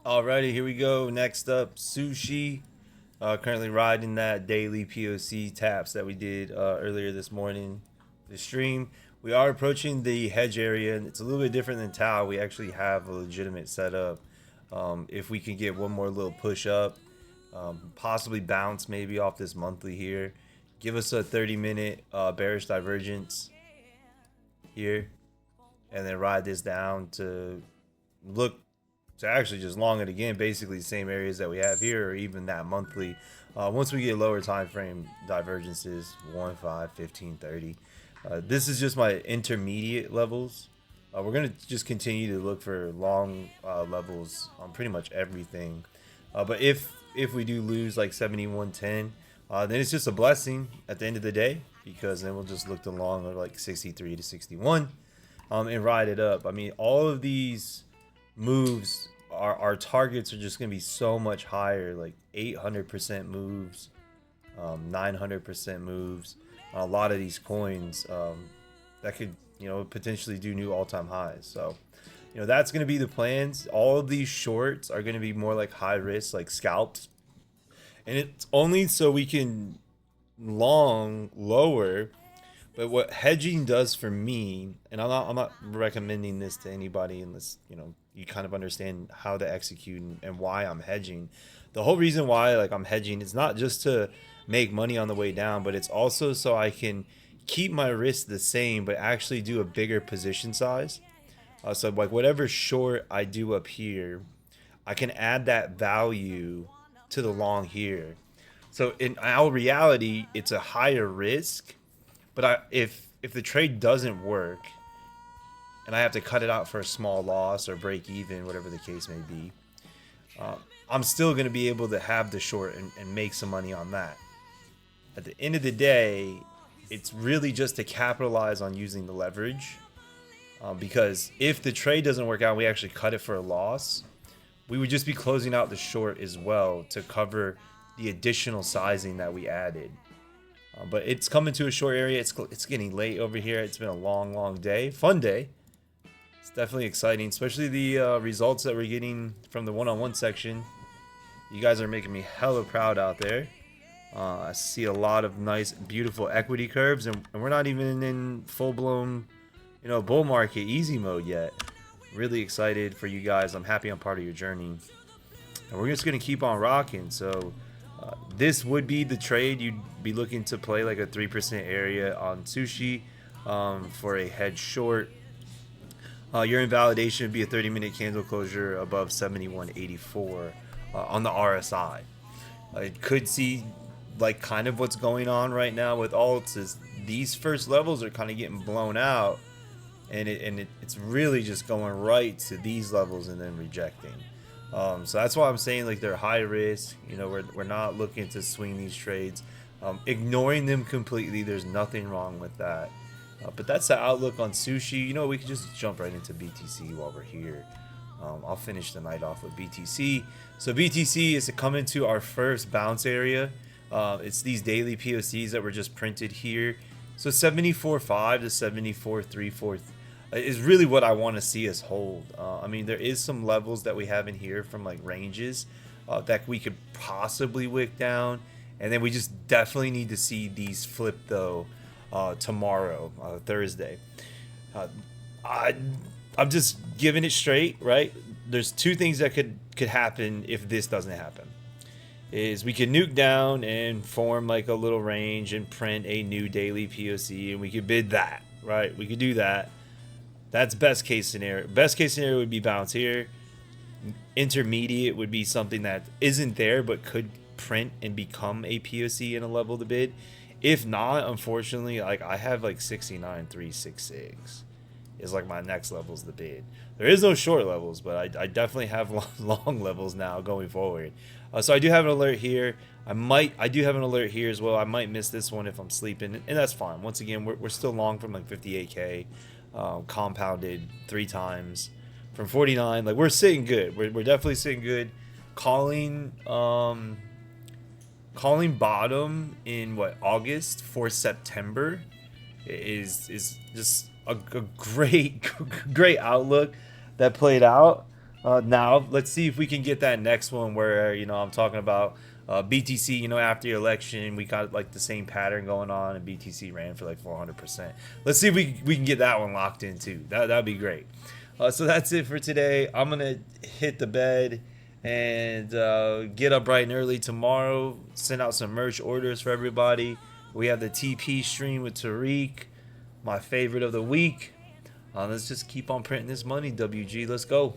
Alrighty, here we go. Next up, Sushi. Currently riding that daily POC taps that we did earlier this morning. The stream. We are approaching the hedge area, and it's a little bit different than Tau. We actually have a legitimate setup. If we can get one more little push up, possibly bounce maybe off this monthly here, give us a 30-minute bearish divergence here, and then ride this down to look to actually just long it again, basically the same areas that we have here, or even that monthly. Once we get lower time frame divergences, 1, 5, 15, 30. This is just my intermediate levels. We're going to just continue to look for long levels on pretty much everything. But if we do lose like 7110, then it's just a blessing at the end of the day, because then we'll just look to long of like 63 to 61 and ride it up. I mean, all of these moves, our targets are just going to be so much higher, like 800% moves, 900% moves on a lot of these coins that could, potentially do new all-time highs. So, that's going to be the plans. All of these shorts are going to be more like high risk, like scalps. And it's only so we can long lower. But what hedging does for me, and I'm not recommending this to anybody unless you kind of understand how to execute and why I'm hedging. The whole reason why like I'm hedging is not just to make money on the way down, but it's also so I can keep my risk the same, but actually do a bigger position size. So like whatever short I do up here, I can add that value to the long here. So in our reality, it's a higher risk, but if the trade doesn't work and I have to cut it out for a small loss or break even, whatever the case may be, uh, I'm still going to be able to have the short and make some money on that. At the end of the day, it's really just to capitalize on using the leverage. Because if the trade doesn't work out, we actually cut it for a loss, we would just be closing out the short as well to cover the additional sizing that we added. But it's coming to a short area. It's getting late over here. It's been a long day. Fun day. It's definitely exciting, especially the results that we're getting from the one-on-one section. You guys are making me hella proud out there. I see a lot of nice, beautiful equity curves, and we're not even in full-blown, bull market easy mode yet. Really excited for you guys. I'm happy I'm part of your journey, and we're just gonna keep on rocking. So this would be the trade you'd be looking to play, like a 3% area on Sushi for a hedge short. Your invalidation would be a 30-minute candle closure above 71.84 on the RSI. It could see like kind of what's going on right now with alts is these first levels are kind of getting blown out, and it's really just going right to these levels and then rejecting. So that's why I'm saying like they're high risk. We're not looking to swing these trades, ignoring them completely. There's nothing wrong with that. But that's the outlook on Sushi. We could just jump right into BTC while we're here. I'll finish the night off with BTC. So BTC is to come into our first bounce area. It's these daily POCs that were just printed here. So 74.5 to 74.34 is really what I want to see us hold. I mean, there is some levels that we have in here from like ranges that we could possibly wick down. And then we just definitely need to see these flip though tomorrow, Thursday. I'm just giving it straight, right? There's two things that could happen if this doesn't happen. Is we could nuke down and form like a little range and print a new daily POC, and we could bid that, right? We could do that. That's best case scenario. Best case scenario would be bounce here. Intermediate would be something that isn't there but could print and become a POC in a level to bid. If not, unfortunately, like I have like 69.366 is like my next levels to bid. There is no short levels, but I definitely have long levels now going forward. So I do have an alert here. I do have an alert here as well. I might miss this one if I'm sleeping, and that's fine. Once again, we're still long from like 58k, compounded 3 times from 49. Like we're sitting good. We're definitely sitting good. Calling bottom in August for September is just a great great outlook that played out. Now let's see if we can get that next one where I'm talking about BTC. After the election, we got like the same pattern going on, and BTC ran for like 400%. Let's see if we can get that one locked in too. That'd be great. So that's it for today. I'm gonna hit the bed and get up bright and early tomorrow. Send out some merch orders for everybody. We have the TP stream with Tariq, my favorite of the week. Let's just keep on printing this money, WG. Let's go.